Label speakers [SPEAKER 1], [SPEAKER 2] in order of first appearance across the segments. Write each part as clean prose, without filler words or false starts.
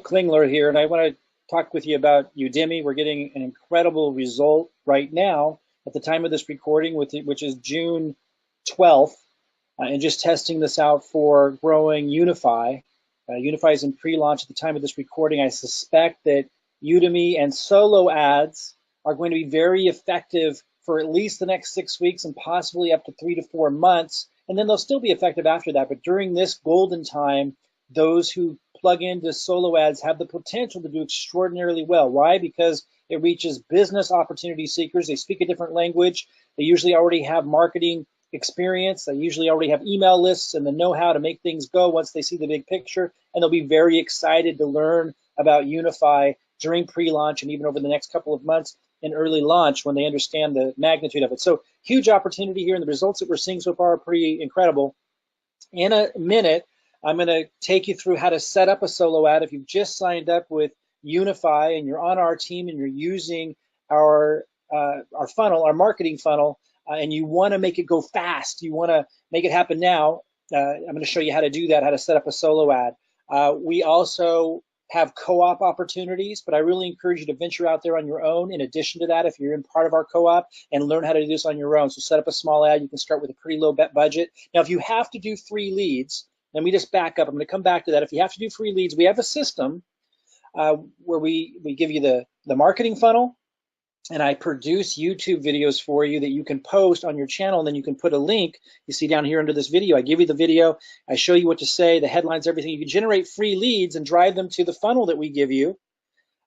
[SPEAKER 1] Klingler here, and I want to talk with you about Udimi. We're getting an incredible result right now at the time of this recording, which is June 12th, and just testing this out for growing Unifii. Unifii is in pre-launch at the time of this recording. I suspect that Udimi and solo ads are going to be very effective for at least the next 6 weeks and possibly up to 3 to 4 months. And then they'll still be effective after that. But during this golden time, those who plug into solo ads have the potential to do extraordinarily well. Why? Because it reaches business opportunity seekers. They speak a different language. They usually already have marketing experience. They usually already have email lists and the know-how to make things go once they see the big picture. And they'll be very excited to learn about Unifii during pre-launch and even over the next couple of months in early launch when they understand the magnitude of it. So huge opportunity here, and the results that we're seeing so far are pretty incredible. In a minute, I'm going to take you through how to set up a solo ad. If you've just signed up with Unifii and you're on our team and you're using our funnel, our marketing funnel, and you want to make it go fast, you want to make it happen now, I'm going to show you how to do that, how to set up a solo ad. We also have co-op opportunities, but I really encourage you to venture out there on your own. In addition to that, if you're in part of our co-op, and learn how to do this on your own. So set up a small ad. You can start with a pretty low budget. Now, if you have to do free leads, let me just back up. I'm going to come back to that. If you have to do free leads, we have a system where we give you the marketing funnel, and I produce YouTube videos for you that you can post on your channel, and then you can put a link. You see down here under this video, I give you the video, I show you what to say, the headlines, everything. You can generate free leads and drive them to the funnel that we give you.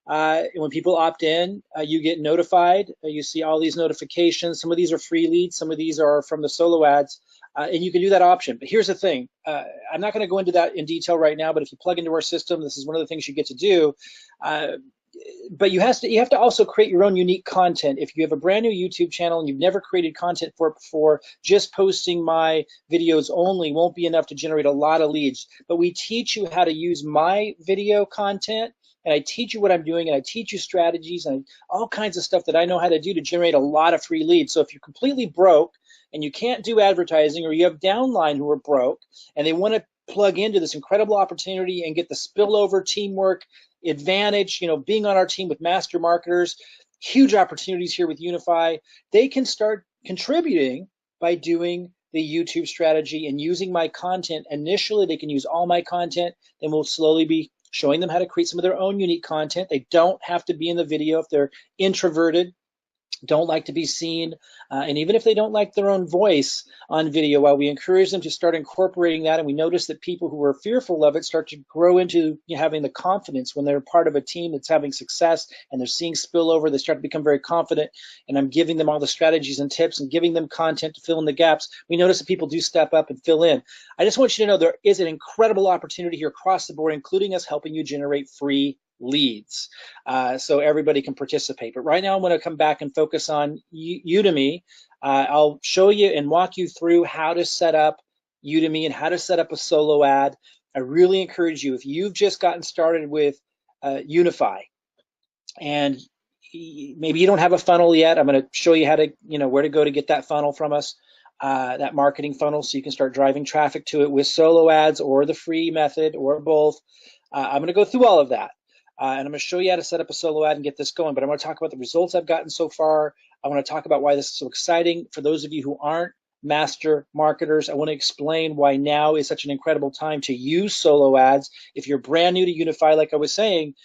[SPEAKER 1] And when people opt in, you get notified. You see all these notifications. Some of these are free leads, some of these are from the solo ads, and you can do that option. But here's the thing, I'm not going to go into that in detail right now, but if you plug into our system, this is one of the things you get to do. But you have to also create your own unique content. If you have a brand new YouTube channel and you've never created content for it before, just posting my videos only won't be enough to generate a lot of leads. But we teach you how to use my video content, and I teach you what I'm doing, and I teach you strategies and all kinds of stuff that I know how to do to generate a lot of free leads. So if you're completely broke and you can't do advertising, or you have downline who are broke and they want to plug into this incredible opportunity and get the spillover teamwork advantage, being on our team with master marketers, huge opportunities here with Unifii. They can start contributing by doing the YouTube strategy and using my content. Initially, they can use all my content, then we'll slowly be showing them how to create some of their own unique content. They don't have to be in the video if they're introverted, don't like to be seen, and even if they don't like their own voice on video, while we encourage them to start incorporating that, and we notice that people who are fearful of it start to grow into having the confidence when they're part of a team that's having success and they're seeing spillover, they start to become very confident, and I'm giving them all the strategies and tips and giving them content to fill in the gaps. We notice that people do step up and fill in. I just want you to know there is an incredible opportunity here across the board, including us helping you generate free leads, so everybody can participate. But right now I'm going to come back and focus on Udimi. I'll show you and walk you through how to set up Udimi and how to set up a solo ad. I really encourage you, if you've just gotten started with Unifii and maybe you don't have a funnel yet, I'm going to show you how to, where to go to get that funnel from us, that marketing funnel, so you can start driving traffic to it with solo ads or the free method or both. I'm going to go through all of that. And I'm going to show you how to set up a solo ad and get this going, but I'm going to talk about the results I've gotten so far. I want to talk about why this is so exciting. For those of you who aren't master marketers, I want to explain why now is such an incredible time to use solo ads. If you're brand new to Unifii, like I was saying,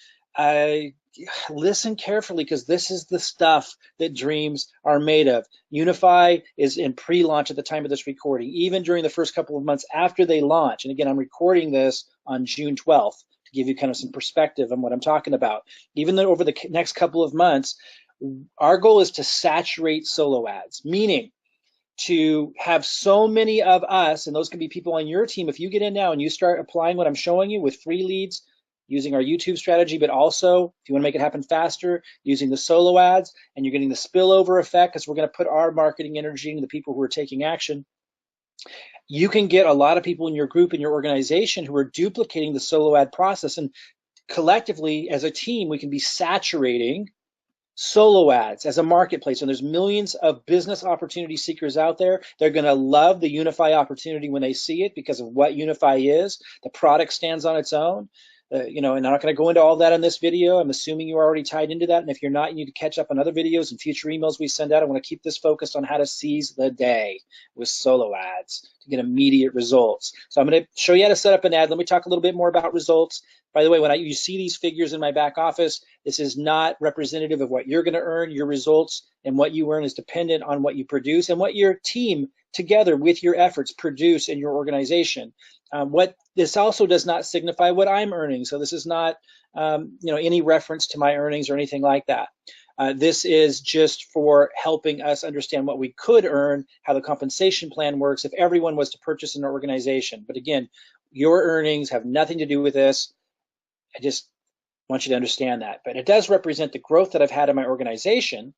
[SPEAKER 1] listen carefully, because this is the stuff that dreams are made of. Unifii is in pre-launch at the time of this recording, even during the first couple of months after they launch. And again, I'm recording this on June 12th. Give you kind of some perspective on what I'm talking about. Even though over the next couple of months, our goal is to saturate solo ads, meaning to have so many of us, and those can be people on your team. If you get in now and you start applying what I'm showing you with free leads, using our YouTube strategy, but also if you want to make it happen faster, using the solo ads, and you're getting the spillover effect, because we're going to put our marketing energy into the people who are taking action. You can get a lot of people in your group, in your organization, who are duplicating the solo ad process, and collectively as a team we can be saturating solo ads as a marketplace. And there's millions of business opportunity seekers out there. They're going to love the Unifii opportunity when they see it because of what Unifii is. The product stands on its own. And I'm not going to go into all that in this video. I'm assuming you're already tied into that. And if you're not, you need to catch up on other videos and future emails we send out. I want to keep this focused on how to seize the day with solo ads to get immediate results. So I'm going to show you how to set up an ad. Let me talk a little bit more about results. By the way, when you see these figures in my back office, this is not representative of what you're going to earn. Your results and what you earn is dependent on what you produce and what your team together with your efforts produce in your organization. What this also does not signify what I'm earning. So this is not any reference to my earnings or anything like that. This is just for helping us understand what we could earn, how the compensation plan works if everyone was to purchase an organization. But again, your earnings have nothing to do with this. I just want you to understand that. But it does represent the growth that I've had in my organization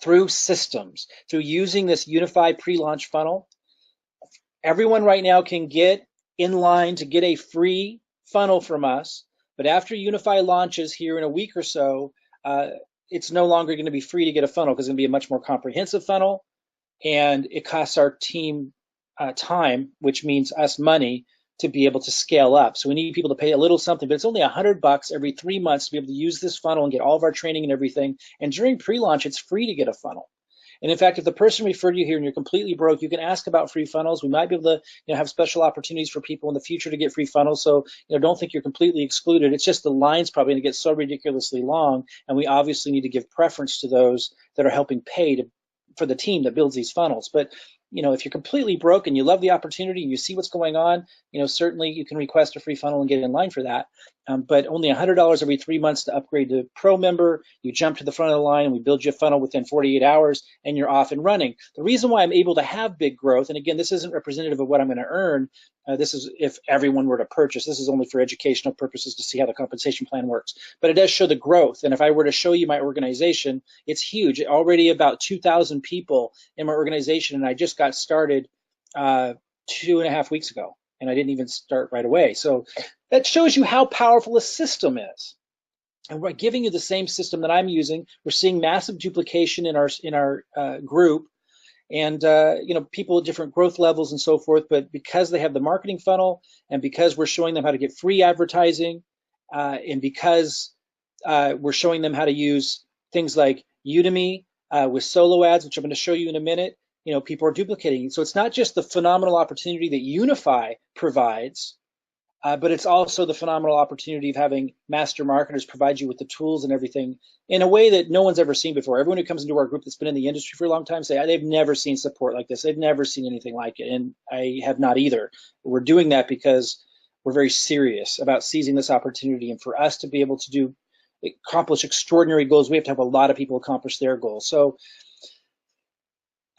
[SPEAKER 1] through systems, through using this Unifii pre-launch funnel. Everyone right now can get in line to get a free funnel from us. But after Unifii launches here in a week or so, it's no longer going to be free to get a funnel because it's going to be a much more comprehensive funnel. And it costs our team time, which means us money, to be able to scale up. So we need people to pay a little something, but it's only $100 every 3 months to be able to use this funnel and get all of our training and everything. And during pre-launch, it's free to get a funnel. And in fact, if the person referred you here and you're completely broke, you can ask about free funnels. We might be able to have special opportunities for people in the future to get free funnels. So don't think you're completely excluded. It's just the line's probably going to get so ridiculously long, and we obviously need to give preference to those that are helping pay for the team that builds these funnels. But if you're completely broke and you love the opportunity and you see what's going on, certainly you can request a free funnel and get in line for that. But only $100 every 3 months to upgrade to Pro member. You jump to the front of the line and we build you a funnel within 48 hours and you're off and running. The reason why I'm able to have big growth, and again, this isn't representative of what I'm going to earn. This is if everyone were to purchase. This is only for educational purposes to see how the compensation plan works. But it does show the growth. And if I were to show you my organization, it's huge. Already about 2,000 people in my organization, and I just got started 2.5 weeks ago, and I didn't even start right away. So that shows you how powerful a system is. And we're giving you the same system that I'm using. We're seeing massive duplication in our group. And people at different growth levels and so forth, but because they have the marketing funnel and because we're showing them how to get free advertising and because we're showing them how to use things like Udimi with solo ads, which I'm going to show you in a minute, people are duplicating. So it's not just the phenomenal opportunity that Unifii provides, but it's also the phenomenal opportunity of having master marketers provide you with the tools and everything in a way that no one's ever seen before. Everyone who comes into our group that's been in the industry for a long time say they've never seen support like this. They've never seen anything like it, and I have not either. We're doing that because we're very serious about seizing this opportunity, and for us to be able to accomplish extraordinary goals, we have to have a lot of people accomplish their goals. So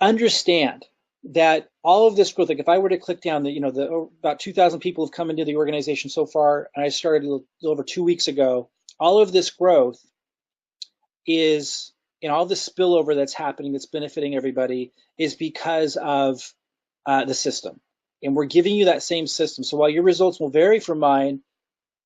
[SPEAKER 1] understand that all of this growth, like if I were to click down, about 2,000 people have come into the organization so far, and I started a little over 2 weeks ago. All of this growth is, all this spillover that's happening, that's benefiting everybody, is because of the system. And we're giving you that same system. So while your results will vary from mine,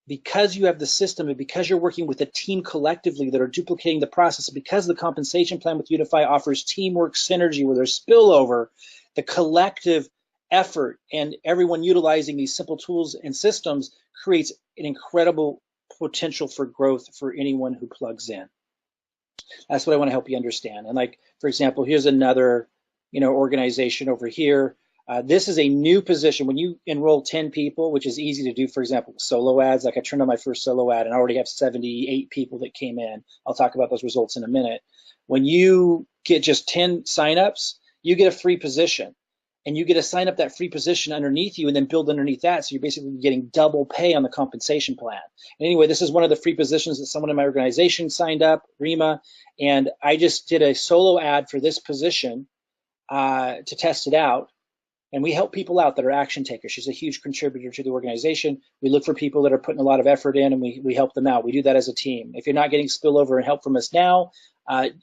[SPEAKER 1] because you have the system and because you're working with a team collectively that are duplicating the process, because the compensation plan with Unifii offers teamwork synergy where there's spillover, the collective effort and everyone utilizing these simple tools and systems creates an incredible potential for growth for anyone who plugs in. That's what I want to help you understand. And like, for example, here's another, organization over here. This is a new position. When you enroll 10 people, which is easy to do, for example, solo ads, like I turned on my first solo ad and I already have 78 people that came in. I'll talk about those results in a minute. When you get just 10 signups, you get a free position, and you get to sign up that free position underneath you and then build underneath that. So you're basically getting double pay on the compensation plan. And anyway, this is one of the free positions that someone in my organization signed up, Rima, and I just did a solo ad for this position to test it out. And we help people out that are action takers. She's a huge contributor to the organization. We look for people that are putting a lot of effort in, and we help them out. We do that as a team. If you're not getting spillover and help from us now,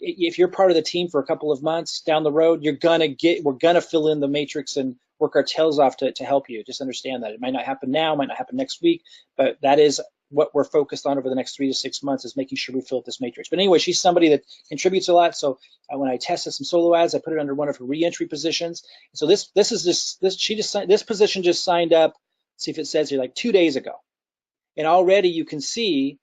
[SPEAKER 1] if you're part of the team for a couple of months down the road, we're gonna fill in the matrix and work our tails off to help you. Just understand that it might not happen now, might not happen next week, but that is what we're focused on over the next 3 to 6 months, is making sure we fill up this matrix. But anyway, she's somebody that contributes a lot. So when I tested some solo ads, I put it under one of her reentry positions. So this position just signed up. See if it says here, like 2 days ago. And already you can see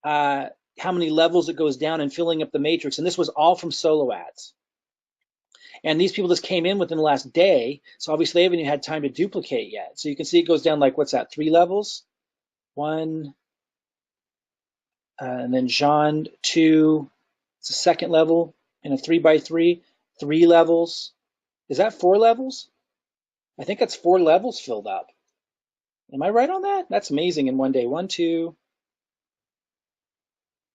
[SPEAKER 1] how many levels it goes down and filling up the matrix. And this was all from solo ads. And these people just came in within the last day. So obviously they haven't even had time to duplicate yet. So you can see it goes down like, what's that, 3 levels? 1, and then Jean 2, it's a second level, and a 3x3, 3 levels. Is that 4 levels? I think that's 4 levels filled up. Am I right on that? That's amazing in one day. 1, 2.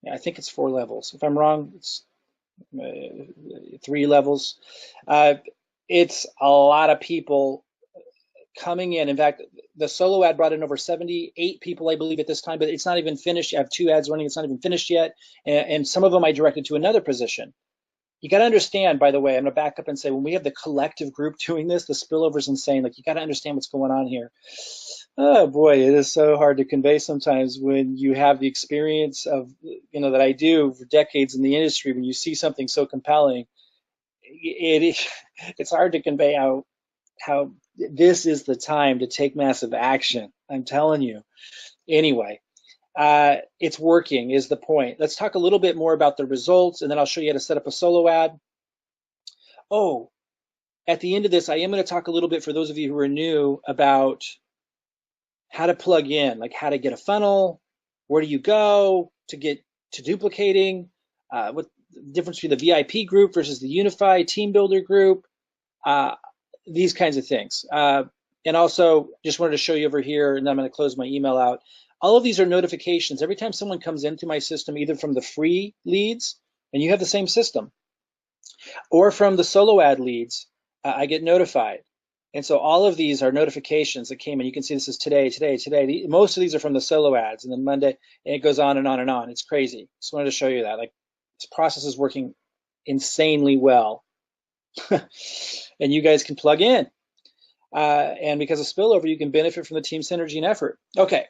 [SPEAKER 1] Yeah, I think it's 4 levels. If I'm wrong, it's 3 levels. It's a lot of people coming in. In fact, the solo ad brought in over 78 people, I believe, at this time, but it's not even finished. I have 2 ads running. It's not even finished yet. And some of them I directed to another position. You got to understand, by the way, I'm going to back up and say, when we have the collective group doing this, the spillover is insane. Like, you got to understand what's going on here. Oh boy, it is so hard to convey sometimes when you have the experience of, that I do for decades in the industry. When you see something so compelling, it's hard to convey how this is the time to take massive action. I'm telling you. Anyway, it's working is the point. Let's talk a little bit more about the results, and then I'll show you how to set up a solo ad. Oh, at the end of this, I am going to talk a little bit for those of you who are new about how to plug in, like how to get a funnel, where do you go to get to duplicating, what the difference between the VIP group versus the Unifii team builder group, these kinds of things. And also just wanted to show you over here, and then I'm going to close my email out. All of these are notifications. Every time someone comes into my system, either from the free leads, and you have the same system, or from the solo ad leads, I get notified. And so all of these are notifications that came in. You can see this is today, today, today. Most of these are from the solo ads, and then Monday, and it goes on and on and on. It's crazy. Just wanted to show you that. Like, this process is working insanely well. And you guys can plug in. And because of spillover, you can benefit from the team synergy and effort. Okay.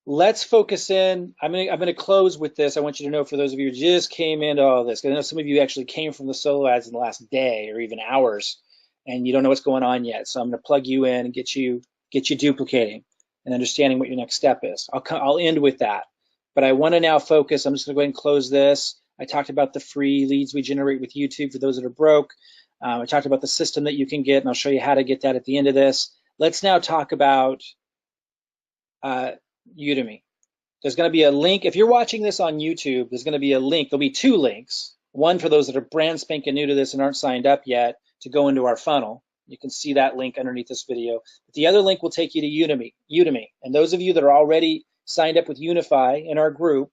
[SPEAKER 1] Let's focus in. I'm gonna close with this. I want you to know, for those of you who just came into all this, because I know some of you actually came from the solo ads in the last day or even hours, and you don't know what's going on yet. So I'm gonna plug you in and get you duplicating and understanding what your next step is. I'll end with that, but I want to now focus. I'm just gonna go ahead and close this. I talked about the free leads we generate with YouTube for those that are broke. I talked about the system that you can get, and I'll show you how to get that at the end of this. Let's now talk about Udimi. There's going to be a link. If you're watching this on YouTube, there's going to be a link. There'll be 2 links. One for those that are brand spanking new to this and aren't signed up yet to go into our funnel. You can see that link underneath this video. But the other link will take you to Udimi. And those of you that are already signed up with Unifii in our group,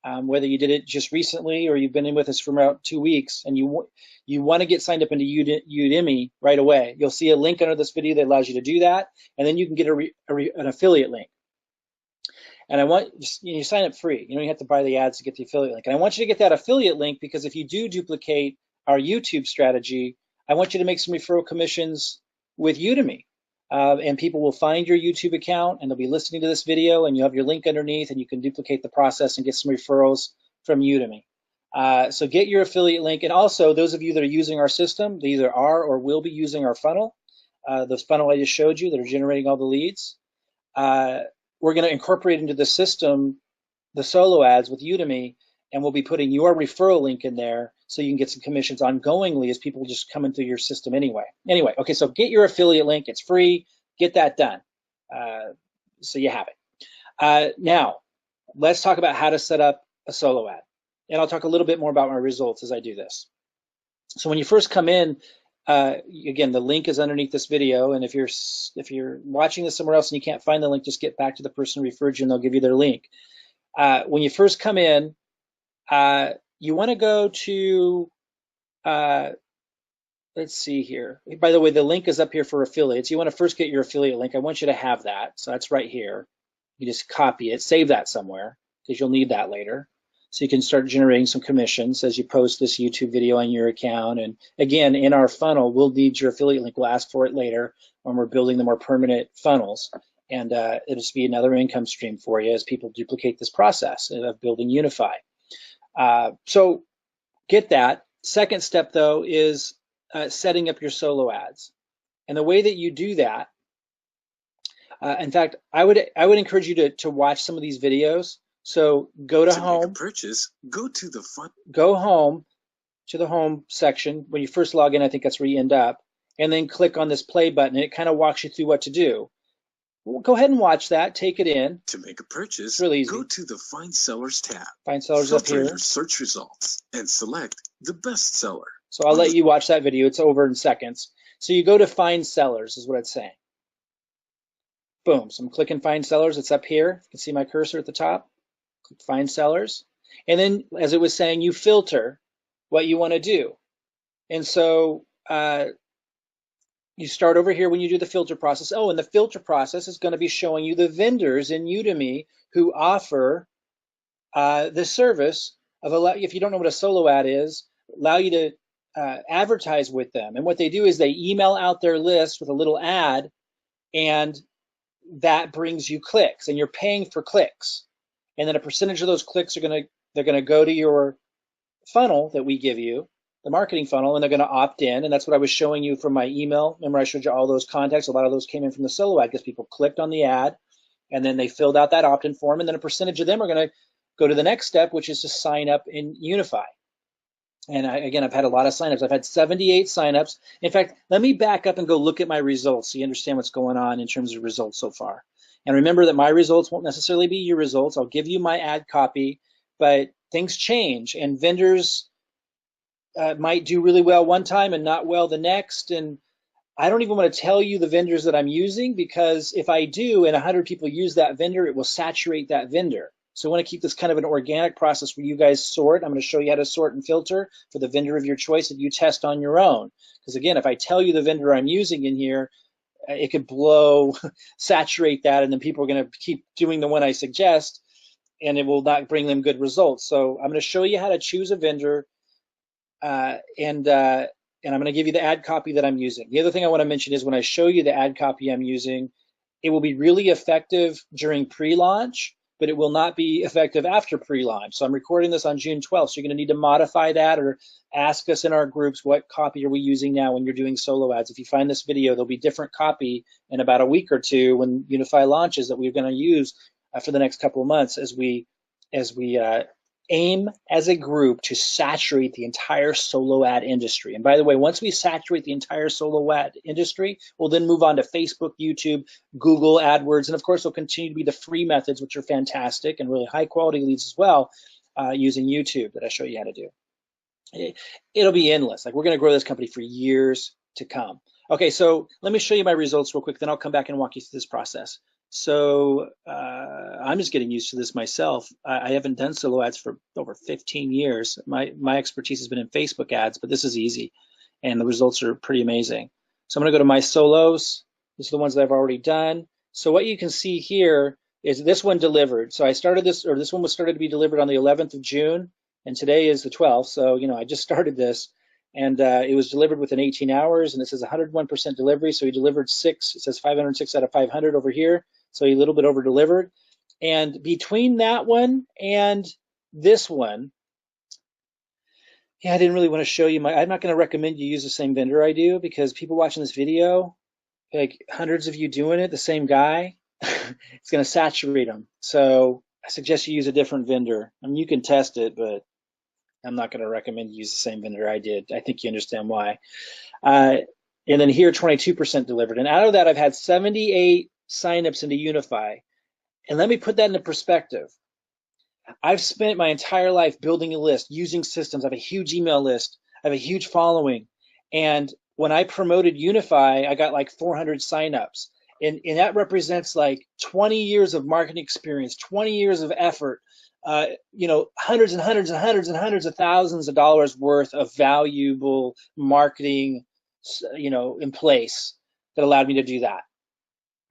[SPEAKER 1] whether you did it just recently or you've been in with us for about 2 weeks, and you want to get signed up into Udimi right away, you'll see a link under this video that allows you to do that, and then you can get an affiliate link. And I want you sign up free. You don't have to buy the ads to get the affiliate link. And I want you to get that affiliate link because if you do duplicate our YouTube strategy, I want you to make some referral commissions with Udimi. And people will find your YouTube account and they'll be listening to this video, and you have your link underneath, and you can duplicate the process and get some referrals from Udimi. So get your affiliate link. And also, those of you that are using our system, they either are or will be using our funnel, the funnel I just showed you that are generating all the leads. We're going to incorporate into the system the solo ads with Udimi, and we'll be putting your referral link in there so you can get some commissions ongoingly as people just come into your system anyway. Okay, so get your affiliate link. It's free. Get that done. So you have it. Now, let's talk about how to set up a solo ad. And I'll talk a little bit more about my results as I do this. So when you first come in, again, the link is underneath this video, and if you're watching this somewhere else and you can't find the link, just get back to the person who referred you and they'll give you their link. When you first come in, you want to go to, let's see here. By the way, the link is up here for affiliates. You want to first get your affiliate link. I want you to have that. So that's right here. You just copy it, save that somewhere because you'll need that later. So you can start generating some commissions as you post this YouTube video on your account. And again, in our funnel, we'll need your affiliate link. We'll ask for it later when we're building the more permanent funnels. And it'll just be another income stream for you as people duplicate this process of building Unifii. So get that. Second step, though, is setting up your solo ads. And the way that you do that, In fact, I would encourage you to watch some of these videos. So go to home.
[SPEAKER 2] To make a purchase, go to the front.
[SPEAKER 1] Go home to the home section. When you first log in, I think that's where you end up. And then click on this play button. And it kind of walks you through what to do. Well, go ahead and watch that. Take it in.
[SPEAKER 2] To make a purchase,
[SPEAKER 1] it's really easy.
[SPEAKER 2] Go to the Find Sellers tab.
[SPEAKER 1] Find Sellers
[SPEAKER 2] Filter
[SPEAKER 1] up here.
[SPEAKER 2] Your search results and select the best seller.
[SPEAKER 1] So I'll let you watch that video. It's over in seconds. So you go to Find Sellers is what it's saying. Boom. So I'm clicking Find Sellers. It's up here. You can see my cursor at the top. Click Find Sellers. And then, as it was saying, you filter what you want to do. And so you start over here when you do the filter process. Oh, and the filter process is going to be showing you the vendors in Udimi who offer the service of, if you don't know what a solo ad is, allow you to advertise with them. And what they do is they email out their list with a little ad, and that brings you clicks, and you're paying for clicks. And then a percentage of those clicks they're gonna go to your funnel that we give you, the marketing funnel, and they're gonna opt in. And that's what I was showing you from my email. Remember, I showed you all those contacts. A lot of those came in from the solo ad because people clicked on the ad, and then they filled out that opt-in form, and then a percentage of them are gonna go to the next step, which is to sign up in Unifii. And again, I've had a lot of signups. I've had 78 signups. In fact, let me back up and go look at my results so you understand what's going on in terms of results so far. And remember that my results won't necessarily be your results. I'll give you my ad copy, but things change, and vendors might do really well one time and not well the next. And I don't even want to tell you the vendors that I'm using, because if I do and 100 people use that vendor, it will saturate that vendor. So I want to keep this kind of an organic process where you guys sort. I'm going to show you how to sort and filter for the vendor of your choice that you test on your own. Because again, if I tell you the vendor I'm using in here, it could saturate that, and then people are going to keep doing the one I suggest, and it will not bring them good results. So I'm going to show you how to choose a vendor, and I'm going to give you the ad copy that I'm using. The other thing I want to mention is when I show you the ad copy I'm using, it will be really effective during pre-launch, but it will not be effective after pre-launch. So I'm recording this on June 12th, so you're going to need to modify that or ask us in our groups, what copy are we using now when you're doing solo ads. If you find this video, there'll be different copy in about a week or two when Unifii launches that we're going to use for the next couple of months as we aim as a group to saturate the entire solo ad industry. And by the way, once we saturate the entire solo ad industry, we'll then move on to Facebook, YouTube, Google, AdWords, and of course, there'll continue to be the free methods, which are fantastic and really high quality leads as well, using YouTube that I show you how to do. It'll be endless. Like, we're going to grow this company for years to come. Okay, so let me show you my results real quick, then I'll come back and walk you through this process. So I'm just getting used to this myself. I haven't done solo ads for over 15 years. My expertise has been in Facebook ads, but this is easy, and the results are pretty amazing. So I'm going to go to my solos. These are the ones that I've already done. So what you can see here is this one delivered. So I started this, or this one was started to be delivered on the 11th of June, and today is the 12th. So, you know, I just started this, and it was delivered within 18 hours, and this is 101% delivery. So he delivered 6. It says 506 out of 500 over here. So he a little bit over delivered. And between that one and this one, yeah, I didn't really want to show you I'm not going to recommend you use the same vendor I do, because people watching this video, like hundreds of you doing it, the same guy, it's going to saturate them. So I suggest you use a different vendor. I mean, you can test it, but I'm not going to recommend you use the same vendor I did. I think you understand why. And then here, 22% delivered. And out of that, I've had 78 signups into Unifii. And let me put that into perspective. I've spent my entire life building a list, using systems. I have a huge email list. I have a huge following. And when I promoted Unifii, I got like 400 signups. And that represents like 20 years of marketing experience, 20 years of effort, you know, hundreds and hundreds and hundreds and hundreds of thousands of dollars worth of valuable marketing, you know, in place that allowed me to do that.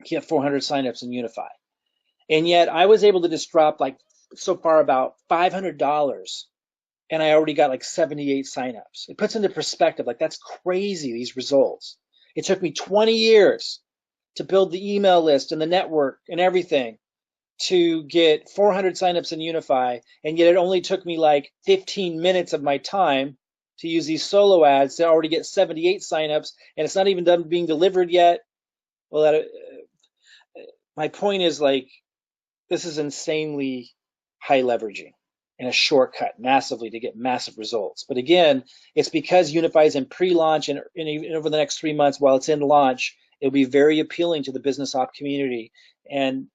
[SPEAKER 1] Get 400 signups in Unifii. And yet I was able to just drop like so far about $500, and I already got like 78 signups. It puts into perspective, like, that's crazy, these results. It took me 20 years to build the email list and the network and everything to get 400 signups in Unifii, and yet it only took me like 15 minutes of my time to use these solo ads to already get 78 signups, and it's not even done being delivered yet. Well, my point is like, this is insanely high leveraging and a shortcut massively to get massive results. But again, it's because Unifii is in pre-launch and even over the next 3 months while it's in launch, it'll be very appealing to the business op community. And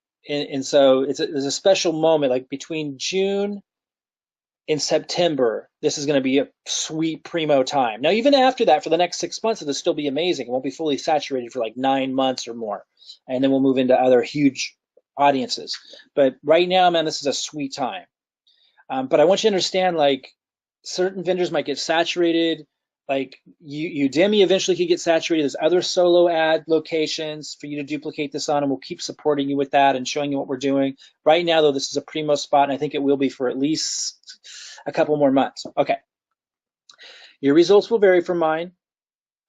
[SPEAKER 1] so there's a special moment like between June and September. This is going to be a sweet primo time. Now, even after that, for the next 6 months, it'll still be amazing. It won't be fully saturated for like 9 months or more. And then we'll move into other huge audiences. But right now, man, this is a sweet time. But I want you to understand, like, certain vendors might get saturated. Like Udimi eventually could get saturated. There's other solo ad locations for you to duplicate this on, and we'll keep supporting you with that and showing you what we're doing. Right now, though, this is a primo spot, and I think it will be for at least a couple more months. Okay. Your results will vary from mine.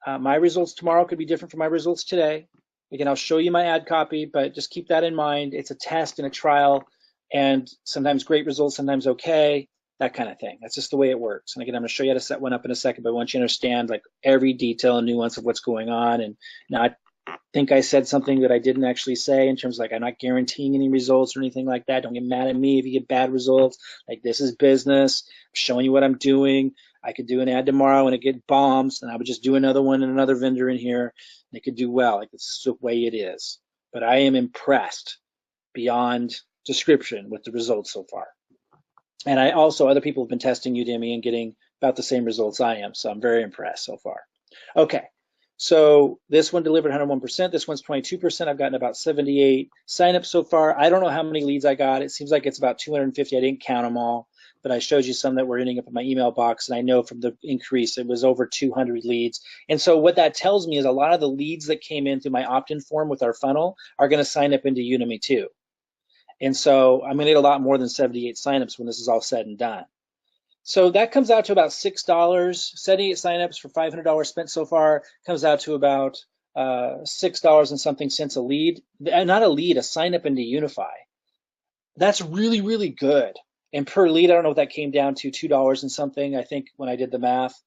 [SPEAKER 1] My results tomorrow could be different from my results today. Again, I'll show you my ad copy, but just keep that in mind. It's a test and a trial, and sometimes great results, sometimes okay, that kind of thing. That's just the way it works. And again, I'm going to show you how to set one up in a second, but I want you to understand like every detail and nuance of what's going on. And now I think I said something that I didn't actually say in terms of like I'm not guaranteeing any results or anything like that. Don't get mad at me if you get bad results. Like, this is business. I'm showing you what I'm doing. I could do an ad tomorrow and it get bombs, and I would just do another one and another vendor in here, and it could do well. Like, this is the way it is. But I am impressed beyond description with the results so far. And I also, other people have been testing Udimi and getting about the same results I am, so I'm very impressed so far. Okay, so this one delivered 101%. This one's 22%. I've gotten about 78 signups so far. I don't know how many leads I got. It seems like it's about 250. I didn't count them all, but I showed you some that were ending up in my email box, and I know from the increase it was over 200 leads. And so what that tells me is a lot of the leads that came in through my opt-in form with our funnel are going to sign up into Udimi too. And so I'm going to get a lot more than 78 signups when this is all said and done. So that comes out to about $6. 78 signups for $500 spent so far comes out to about $6 and something cents a lead. Not a lead, a sign up into Unifii. That's really, really good. And per lead, I don't know what that came down to, $2 and something, I think, when I did the math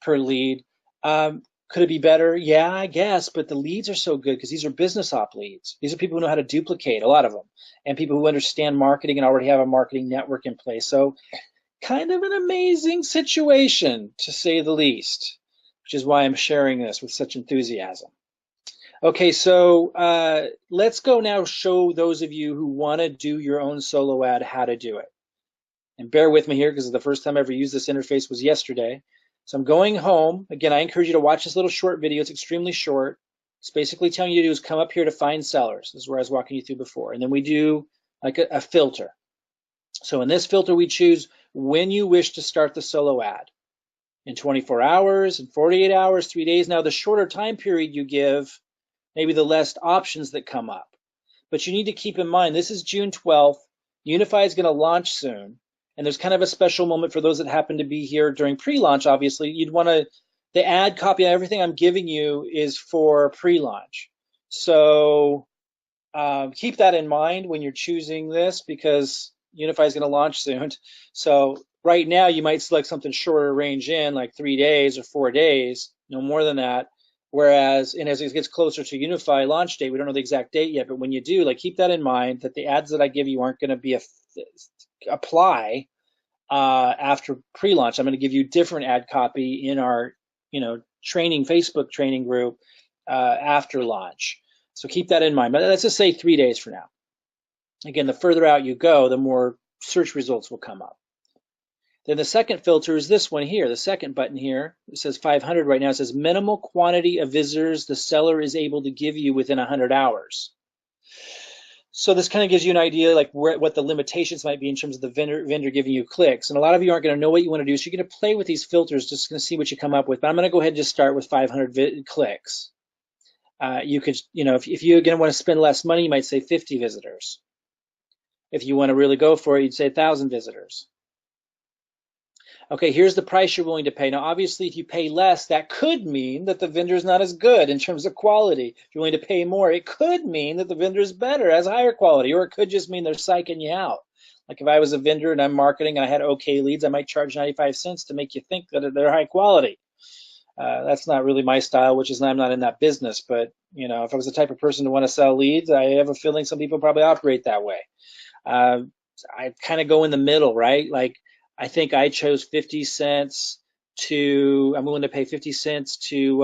[SPEAKER 1] per lead. Could it be better? Yeah, I guess, but the leads are so good because these are business op leads. These are people who know how to duplicate, a lot of them, and people who understand marketing and already have a marketing network in place. So kind of an amazing situation, to say the least, which is why I'm sharing this with such enthusiasm. Okay, so let's go now show those of you who want to do your own solo ad how to do it. And bear with me here because the first time I ever used this interface was yesterday. So I'm going home. Again, I encourage you to watch this little short video. It's extremely short. It's basically telling you to do is come up here to find sellers. This is where I was walking you through before. And then we do like a filter. So in this filter, we choose when you wish to start the solo ad. In 24 hours, in 48 hours, 3 days. Now, the shorter time period you give, maybe the less options that come up. But you need to keep in mind, this is June 12th. Unifii is going to launch soon. And there's kind of a special moment for those that happen to be here during pre-launch, obviously. You'd want to, the ad copy, everything I'm giving you is for pre-launch. So keep that in mind when you're choosing this because Unifii is going to launch soon. So right now you might select something shorter range in like 3 days or 4 days, no more than that. Whereas, and as it gets closer to Unifii launch date, we don't know the exact date yet, but when you do, like, keep that in mind that the ads that I give you aren't going to be apply after pre-launch. I'm going to give you different ad copy in our, training, Facebook training group after launch. So keep that in mind. But let's just say 3 days for now. Again, the further out you go, the more search results will come up. Then the second filter is this one here, the second button here. It says 500 right now. It says minimal quantity of visitors the seller is able to give you within 100 hours. So this kind of gives you an idea like what the limitations might be in terms of the vendor giving you clicks. And a lot of you aren't going to know what you want to do, so you're going to play with these filters, just going to see what you come up with. But I'm going to go ahead and just start with 500 clicks. You could, if you're going to want to spend less money, you might say 50 visitors. If you want to really go for it, you'd say 1,000 visitors. Okay, here's the price you're willing to pay. Now, obviously, if you pay less, that could mean that the vendor is not as good in terms of quality. If you're willing to pay more, it could mean that the vendor is better, has higher quality, or it could just mean they're psyching you out. Like if I was a vendor and I'm marketing and I had okay leads, I might charge 95 cents to make you think that they're high quality. That's not really my style, which is I'm not in that business. But if I was the type of person to want to sell leads, I have a feeling some people probably operate that way. I kind of go in the middle, right? Like I think I chose 50 cents to, I'm willing to pay 50 cents to,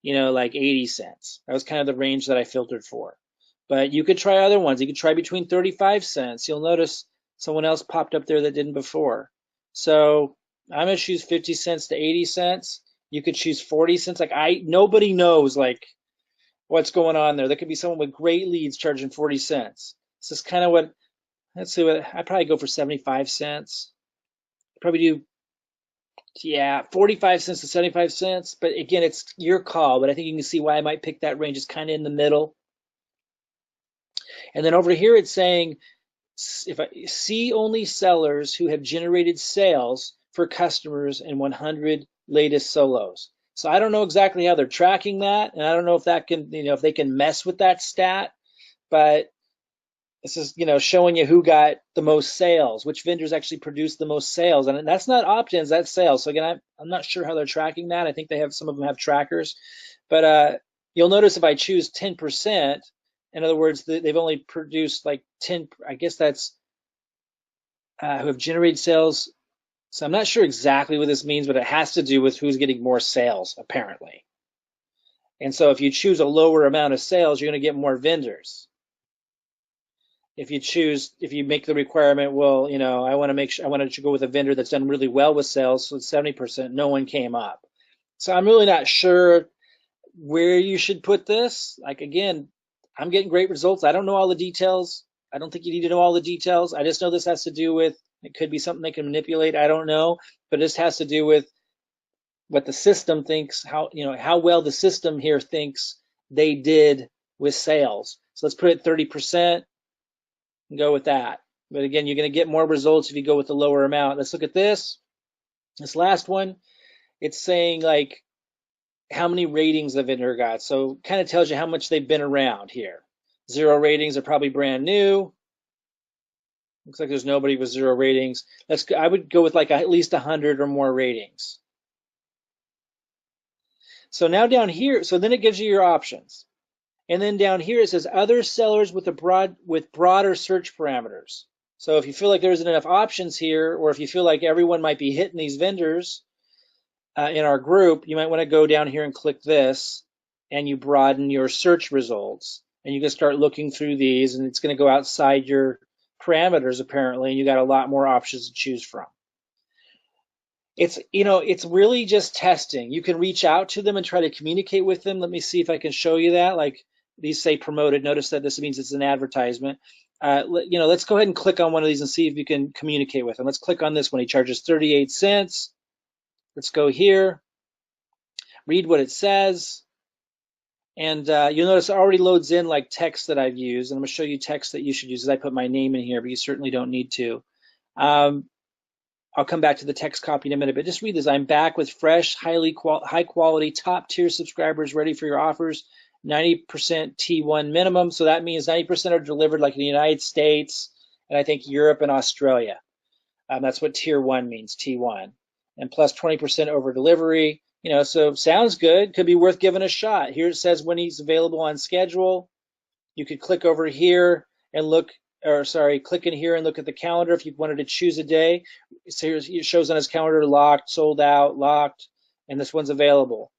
[SPEAKER 1] like 80 cents. That was kind of the range that I filtered for. But you could try other ones. You could try between 35 cents. You'll notice someone else popped up there that didn't before. So I'm going to choose 50 cents to 80 cents. You could choose 40 cents. Like nobody knows like what's going on there. There could be someone with great leads charging 40 cents. This is kind of what, let's see what, I'd probably go for 75 cents. Probably do, yeah, 45 cents to 75 cents. But again, it's your call. But I think you can see why I might pick that range. It's kind of in the middle. And then over here, it's saying, if I see only sellers who have generated sales for customers in 100 latest solos. So I don't know exactly how they're tracking that. And I don't know if that can, if they can mess with that stat, but this is, showing you who got the most sales, which vendors actually produced the most sales. And that's not opt-ins, that's sales. So again, I'm not sure how they're tracking that. I think some of them have trackers, but you'll notice if I choose 10%, in other words, they've only produced like 10, I guess that's who have generated sales. So I'm not sure exactly what this means, but it has to do with who's getting more sales, apparently. And so if you choose a lower amount of sales, you're going to get more vendors. If you make the requirement, well, I want to go with a vendor that's done really well with sales, so it's 70%, no one came up. So I'm really not sure where you should put this. Like, again, I'm getting great results. I don't know all the details. I don't think you need to know all the details. I just know this has to do with, it could be something they can manipulate. I don't know, but this has to do with what the system thinks, how well the system here thinks they did with sales. So let's put it 30% and go with that. But again, you're going to get more results if you go with the lower amount. Let's look at this last one. It's saying like how many ratings the vendor got. So kind of tells you how much they've been around here. 0 ratings are probably brand new. Looks like there's nobody with 0 ratings. I would go with like at least 100 or more ratings. So now down here, so then it gives you your options. And then down here it says other sellers with broader search parameters. So if you feel like there isn't enough options here, or if you feel like everyone might be hitting these vendors in our group, you might want to go down here and click this, and you broaden your search results. And you can start looking through these, and it's going to go outside your parameters apparently, and you got a lot more options to choose from. It's really just testing. You can reach out to them and try to communicate with them. Let me see if I can show you that. Like these say promoted. Notice that this means it's an advertisement. Let's go ahead and click on one of these and see if you can communicate with them. Let's click on this one. He charges 38 cents. Let's go here, read what it says. And you'll notice it already loads in like text that I've used. And I'm going to show you text that you should use. I put my name in here, but you certainly don't need to. I'll come back to the text copy in a minute, but just read this. I'm back with fresh, high quality, top tier subscribers ready for your offers. 90% T1 minimum. So that means 90% are delivered like in the United States, and I think Europe and Australia. That's what tier 1 means, T1. And plus 20% over delivery. So sounds good. Could be worth giving a shot. Here it says when he's available on schedule. You could click over here and click in here and look at the calendar if you wanted to choose a day. So it shows on his calendar locked, sold out, locked, and this one's available.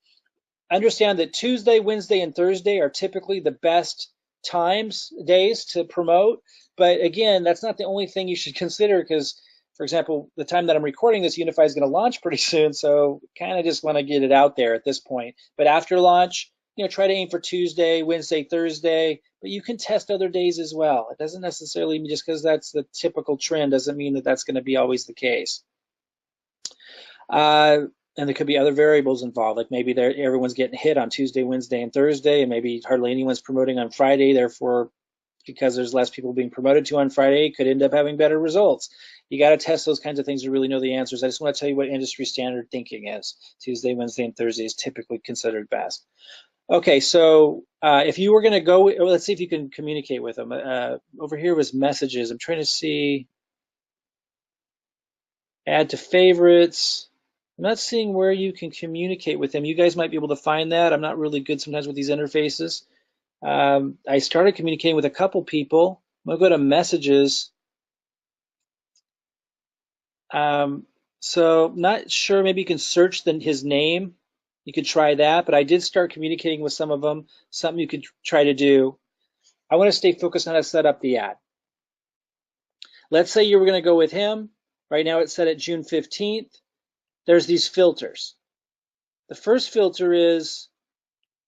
[SPEAKER 1] Understand that Tuesday, Wednesday, and Thursday are typically the best days to promote. But again, that's not the only thing you should consider because, for example, the time that I'm recording this, Unifii is going to launch pretty soon. So kind of just want to get it out there at this point. But after launch, try to aim for Tuesday, Wednesday, Thursday, but you can test other days as well. It doesn't necessarily mean just because that's the typical trend doesn't mean that that's going to be always the case. And there could be other variables involved, like maybe everyone's getting hit on Tuesday, Wednesday, and Thursday, and maybe hardly anyone's promoting on Friday. Therefore, because there's less people being promoted to on Friday, could end up having better results. You got to test those kinds of things to really know the answers. I just want to tell you what industry standard thinking is. Tuesday, Wednesday, and Thursday is typically considered best. Okay, so if you were going to go, let's see if you can communicate with them. Over here was messages. I'm trying to see, add to favorites. I'm not seeing where you can communicate with him. You guys might be able to find that. I'm not really good sometimes with these interfaces. I started communicating with a couple people. I'm gonna go to messages. So not sure, maybe you can search his name. You could try that, but I did start communicating with some of them, something you could try to do. I want to stay focused on how to set up the ad. Let's say you were going to go with him. Right now it's set at June 15th. There's these filters. The first filter is,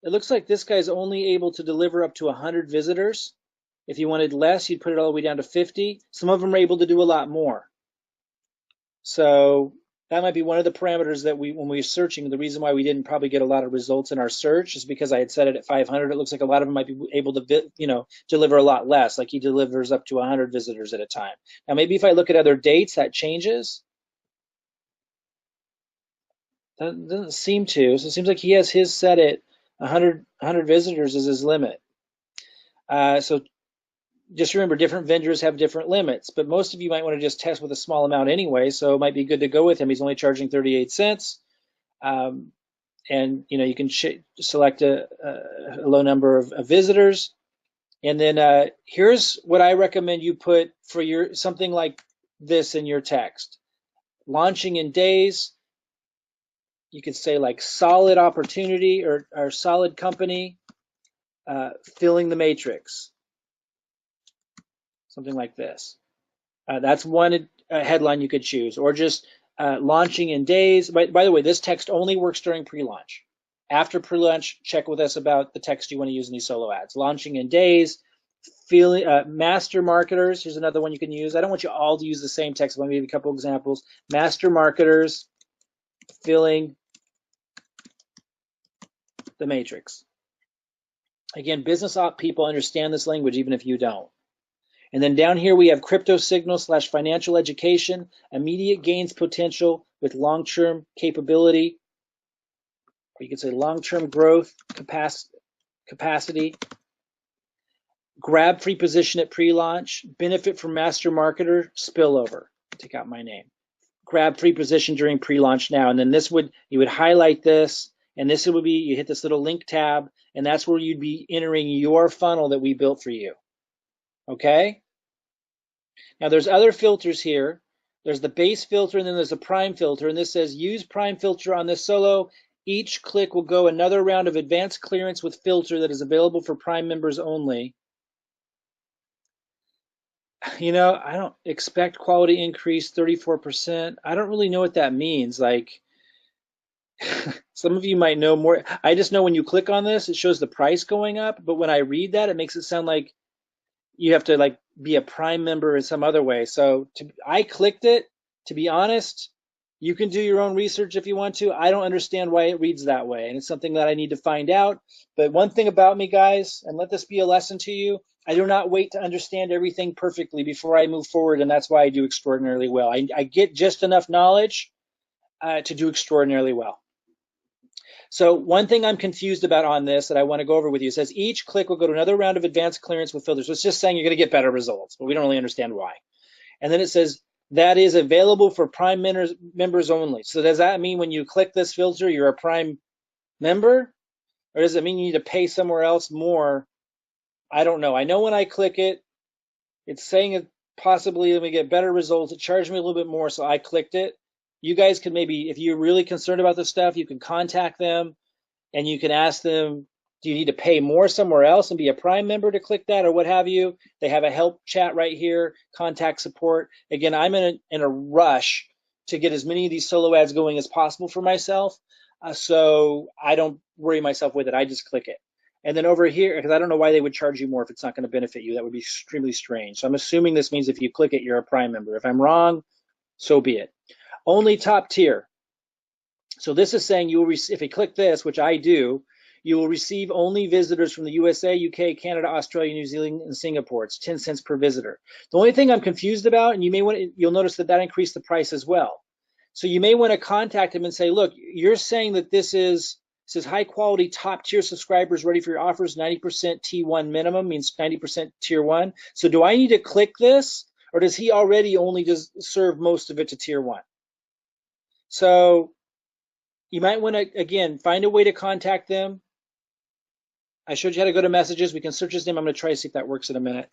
[SPEAKER 1] it looks like this guy's only able to deliver up to 100 visitors. If you wanted less, you'd put it all the way down to 50. Some of them are able to do a lot more. So that might be one of the parameters that when we were searching, the reason why we didn't probably get a lot of results in our search is because I had set it at 500. It looks like a lot of them might be able to, deliver a lot less, like he delivers up to 100 visitors at a time. Now, maybe if I look at other dates, that changes. That doesn't seem to. So it seems like he has his set at 100 visitors as his limit. So just remember, different vendors have different limits, but most of you might want to just test with a small amount anyway, so it might be good to go with him. He's only charging 38 cents. And you can select a low number of visitors. And then here's what I recommend you put for something like this in your text. Launching in days. You could say like solid opportunity or solid company, filling the matrix. Something like this. That's one headline you could choose, or just launching in days. By the way, this text only works during pre-launch. After pre-launch, check with us about the text you want to use in these solo ads. Launching in days, master marketers. Here's another one you can use. I don't want you all to use the same text. Let me give you a couple examples. Master marketers filling the matrix. Again, business op people understand this language even if you don't. And then down here we have crypto signal / financial education, immediate gains potential with long-term capability, or you could say long-term growth capacity, grab free position at pre-launch, benefit from master marketer, spillover, take out my name, grab free position during pre-launch now. And then you would highlight this, and this would be, you hit this little link tab, and that's where you'd be entering your funnel that we built for you. Okay? Now there's other filters here. There's the base filter, and then there's a prime filter, and this says use prime filter on this solo. Each click will go another round of advanced clearance with filter that is available for prime members only. I don't expect quality increase 34%. I don't really know what that means. Like, some of you might know more. I just know when you click on this, it shows the price going up, but when I read that, it makes it sound like you have to be a prime member in some other way. So I clicked it. To be honest, you can do your own research if you want to. I don't understand why it reads that way, and it's something that I need to find out. But one thing about me, guys, and let this be a lesson to you, I do not wait to understand everything perfectly before I move forward, and that's why I do extraordinarily well. I get just enough knowledge to do extraordinarily well. So one thing I'm confused about on this that I want to go over with you, it says each click will go to another round of advanced clearance with filters. So it's just saying you're going to get better results, but we don't really understand why. And then it says that is available for prime members only. So does that mean when you click this filter, you're a prime member? Or does it mean you need to pay somewhere else more? I don't know. I know when I click it, it's saying it possibly let me get better results. It charged me a little bit more, so I clicked it. You guys can maybe, if you're really concerned about this stuff, you can contact them and you can ask them, do you need to pay more somewhere else and be a prime member to click that or what have you? They have a help chat right here, contact support. Again, I'm in a rush to get as many of these solo ads going as possible for myself. So I don't worry myself with it. I just click it. And then over here, because I don't know why they would charge you more if it's not going to benefit you. That would be extremely strange. So I'm assuming this means if you click it, you're a prime member. If I'm wrong, so be it. Only top tier. So this is saying you will receive, if you click this, which I do, you will receive only visitors from the USA, UK, Canada, Australia, New Zealand, and Singapore. It's 10 cents per visitor. The only thing I'm confused about, and you'll notice that increased the price as well. So you may want to contact them and say, look, you're saying that this says high quality top tier subscribers ready for your offers, 90% T1 minimum, means 90% tier 1. So do I need to click this, or does he already only just serve most of it to tier 1? So You might want to, again, find a way to contact them. I showed you how to go to messages. We can search his name. I'm going to try to see if that works in a minute.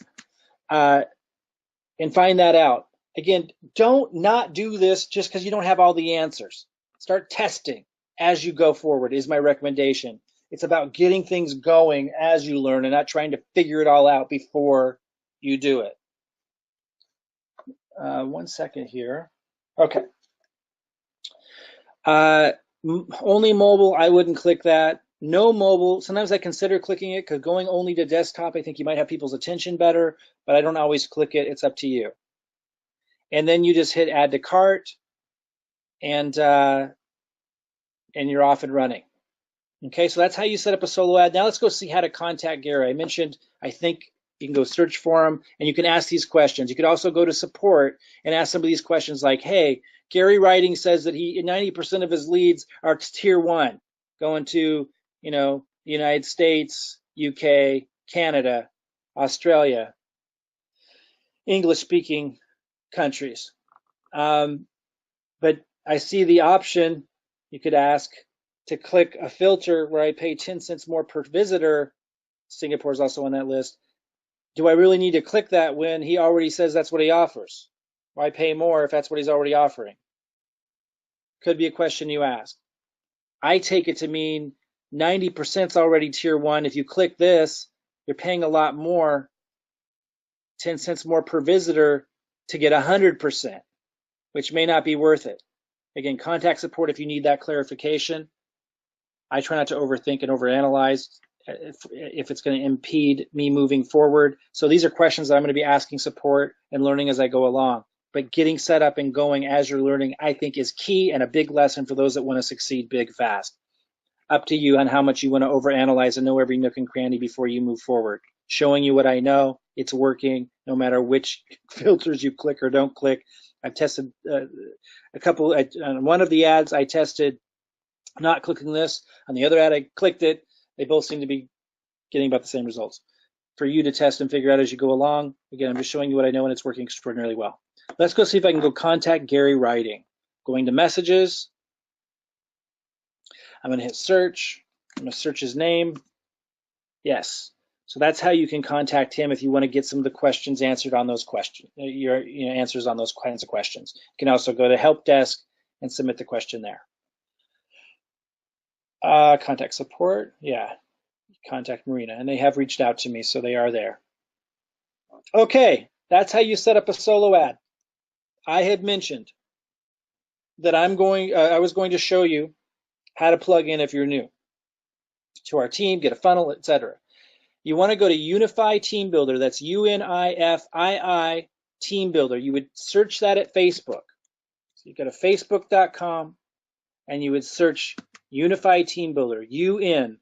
[SPEAKER 1] And find that out. Again, don't not do this just because you don't have all the answers. Start testing as you go forward is my recommendation. It's about getting things going as you learn and not trying to figure it all out before you do it. 1 second here. Okay. Only mobile, I wouldn't click that. No mobile, sometimes I consider clicking it because going only to desktop, I think you might have people's attention better, but I don't always click it. It's up to you. And then you just hit add to cart, and you're off and running. Okay, so that's how you set up a solo ad. Now let's go see how to contact Gary. I mentioned, I think you can go search for him and you can ask these questions. You could also go to support and ask some of these questions like, hey, Gary Writing says that 90% of his leads are tier 1, going to, the United States, UK, Canada, Australia, English-speaking countries. But I see the option, you could ask, to click a filter where I pay 10 cents more per visitor. Singapore is also on that list. Do I really need to click that when he already says that's what he offers? Why pay more if that's what he's already offering? Could be a question you ask. I take it to mean 90% is already tier 1. If you click this, you're paying a lot more, 10 cents more per visitor to get 100%, which may not be worth it. Again, contact support if you need that clarification. I try not to overthink and overanalyze if it's going to impede me moving forward. So these are questions that I'm going to be asking support and learning as I go along. But getting set up and going as you're learning, I think, is key and a big lesson for those that want to succeed big fast. Up to you on how much you want to overanalyze and know every nook and cranny before you move forward. Showing you what I know, it's working no matter which filters you click or don't click. I've tested a couple, on one of the ads I tested not clicking this. On the other ad, I clicked it. They both seem to be getting about the same results. For you to test and figure out as you go along. Again, I'm just showing you what I know and it's working extraordinarily well. Let's go see if I can go contact Gary Writing. Going to messages. I'm going to hit search. I'm going to search his name. Yes. So that's how you can contact him if you want to get some of the questions answered on those questions, your answers on those kinds of questions. You can also go to help desk and submit the question there. Contact support, yeah, contact Marina, and they have reached out to me, so they are there. Okay, that's how you set up a solo ad. I had mentioned that I was going to show you how to plug in if you're new to our team, get a funnel, etc. You want to go to Unifii Team Builder. That's UNIFII Team Builder. You would search that at Facebook. So you go to facebook.com and you would search Unifii Team Builder, UNIFII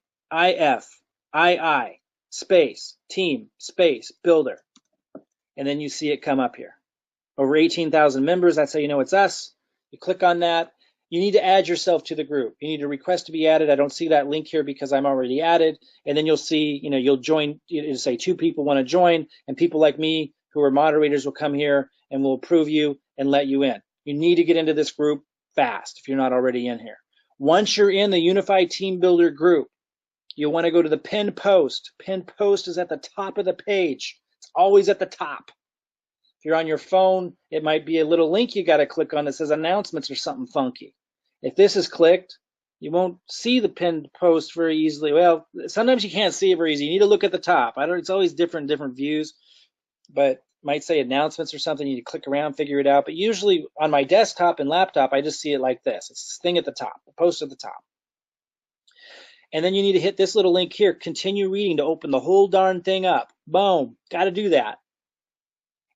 [SPEAKER 1] space team space builder, and then you see it come up here. Over 18,000 members, that's how you know it's us. You click on that. You need to add yourself to the group. You need to request to be added. I don't see that link here because I'm already added. And then you'll see, you'll join, it'll say 2 people want to join, and people like me who are moderators will come here and will approve you and let you in. You need to get into this group fast if you're not already in here. Once you're in the Unifii Team Builder group, you'll want to go to the pinned post. Pinned post is at the top of the page. It's always at the top. If you're on your phone, it might be a little link you got to click on that says announcements or something funky. If this is clicked, you won't see the pinned post very easily. Well, sometimes you can't see it very easy. You need to look at the top. It's always different views, but might say announcements or something. You need to click around, figure it out. But usually on my desktop and laptop, I just see it like this. It's this thing at the top, the post at the top. And then you need to hit this little link here, continue reading, to open the whole darn thing up. Boom, got to do that.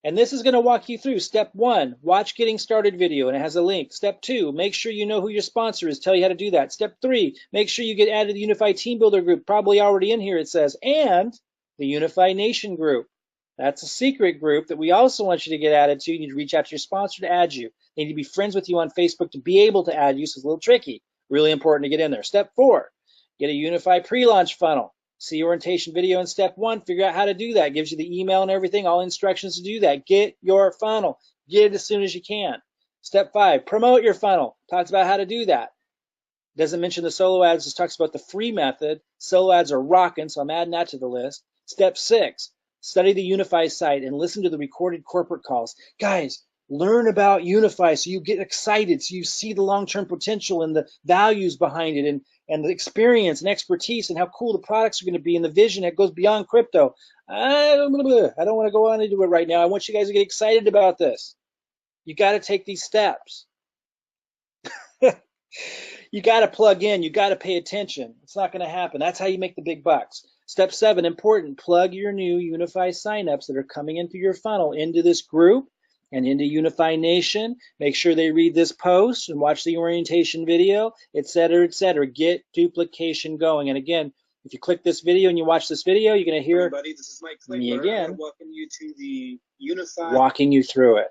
[SPEAKER 1] And this is going to walk you through step 1, watch getting started video, and it has a link. Step 2, make sure you know who your sponsor is, tell you how to do that. Step 3, make sure you get added to the Unifii Team Builder group, probably already in here it says, and the Unifii Nation group. That's a secret group that we also want you to get added to. You need to reach out to your sponsor to add you. They need to be friends with you on Facebook to be able to add you, so it's a little tricky. Really important to get in there. Step 4, get a Unifii pre-launch funnel. See orientation video in step 1. Figure out how to do that. It gives you the email and everything, all instructions to do that. Get your funnel. Get it as soon as you can. Step 5, promote your funnel. Talks about how to do that. Doesn't mention the solo ads, just talks about the free method. Solo ads are rocking, so I'm adding that to the list. Step 6, study the Unifii site and listen to the recorded corporate calls. Guys, learn about Unifii so you get excited, so you see the long-term potential and the values behind it, and the experience and expertise and how cool the products are going to be and the vision that goes beyond crypto. I don't want to go on into it right now. I want you guys to get excited about this. You got to take these steps. You got to plug in. You got to pay attention. It's not going to happen. That's how you make the big bucks. Step 7, important. Plug your new Unifii signups that are coming into your funnel into this group and into Unifii Nation. Make sure they read this post and watch the orientation video, etc., etc. Get duplication going. And again, if you click this video and you watch this video, you're going to hear
[SPEAKER 2] Everybody, this is Mike
[SPEAKER 1] me
[SPEAKER 2] Klingler.
[SPEAKER 1] again
[SPEAKER 2] Welcome you to the Unifii.
[SPEAKER 1] walking you through it.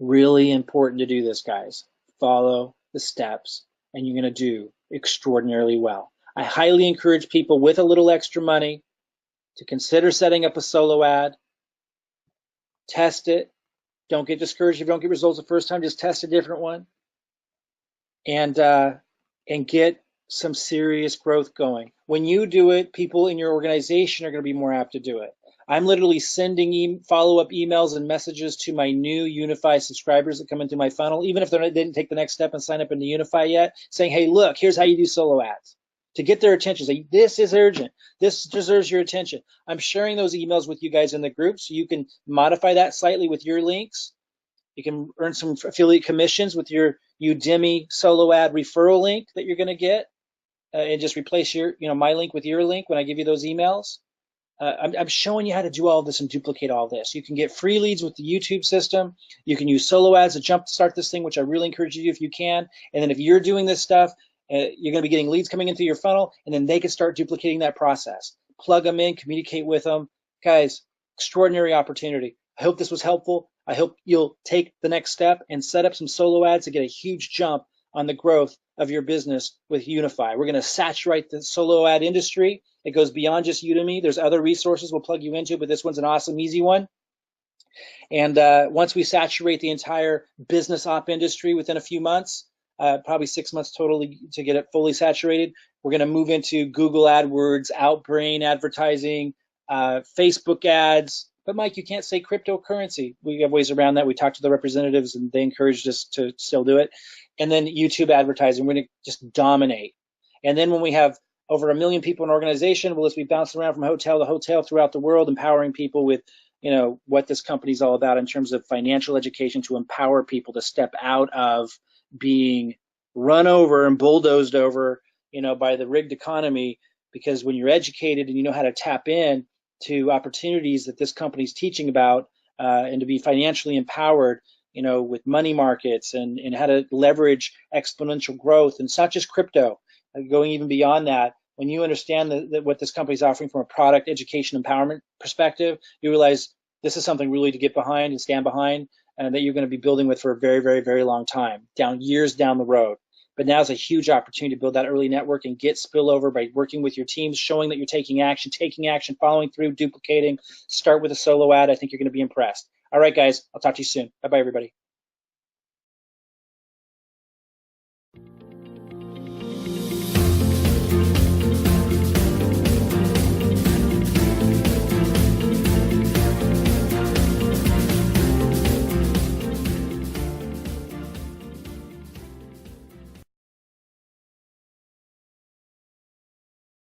[SPEAKER 1] Really important to do this, guys. Follow the steps, and you're going to do extraordinarily well. I highly encourage people with a little extra money to consider setting up a solo ad. Test it. Don't get discouraged if you don't get results the first time. Just test a different one, and get some serious growth going. When you do it, people in your organization are going to be more apt to do it. I'm literally sending follow-up emails and messages to my new Unifii subscribers that come into my funnel, even if they didn't take the next step and sign up into Unifii yet, saying, hey, look, here's how you do solo ads. To get their attention, say, this is urgent. This deserves your attention. I'm sharing those emails with you guys in the group so you can modify that slightly with your links. You can earn some affiliate commissions with your Udimi solo ad referral link that you're going to get, and just replace your, my link with your link when I give you those emails. I'm showing you how to do all this and duplicate all this. You can get free leads with the YouTube system. You can use solo ads to jumpstart this thing, which I really encourage you to do if you can. And then if you're doing this stuff, you're going to be getting leads coming into your funnel, and then they can start duplicating that process. Plug them in, communicate with them. Guys, extraordinary opportunity. I hope this was helpful. I hope you'll take the next step and set up some solo ads to get a huge jump on the growth of your business with Unifii. We're going to saturate the solo ad industry. It goes beyond just Udemy. There's other resources we'll plug you into, but this one's an awesome, easy one. And once we saturate the entire business op industry within a few months, probably 6 months totally to get it fully saturated, we're going to move into Google AdWords, Outbrain advertising, Facebook ads. But Mike, you can't say cryptocurrency. We have ways around that. We talked to the representatives and they encouraged us to still do it. And then YouTube advertising, we're going to just dominate. And then when we have over 1 million people in an organization, we'll just be bouncing around from hotel to hotel throughout the world, empowering people with, what this company is all about in terms of financial education to empower people to step out of being run over and bulldozed over, by the rigged economy. Because when you're educated and you know how to tap in to opportunities that this company is teaching about, and to be financially empowered, with money markets and how to leverage exponential growth. And it's not just crypto, going even beyond that. When you understand what this company is offering from a product, education, empowerment perspective, you realize this is something really to get behind and stand behind, and that you're going to be building with for a very, very, very long time, years down the road. But now is a huge opportunity to build that early network and get spillover by working with your teams, showing that you're taking action, following through, duplicating. Start with a solo ad. I think you're going to be impressed. All right, guys, I'll talk to you soon. Bye-bye, everybody.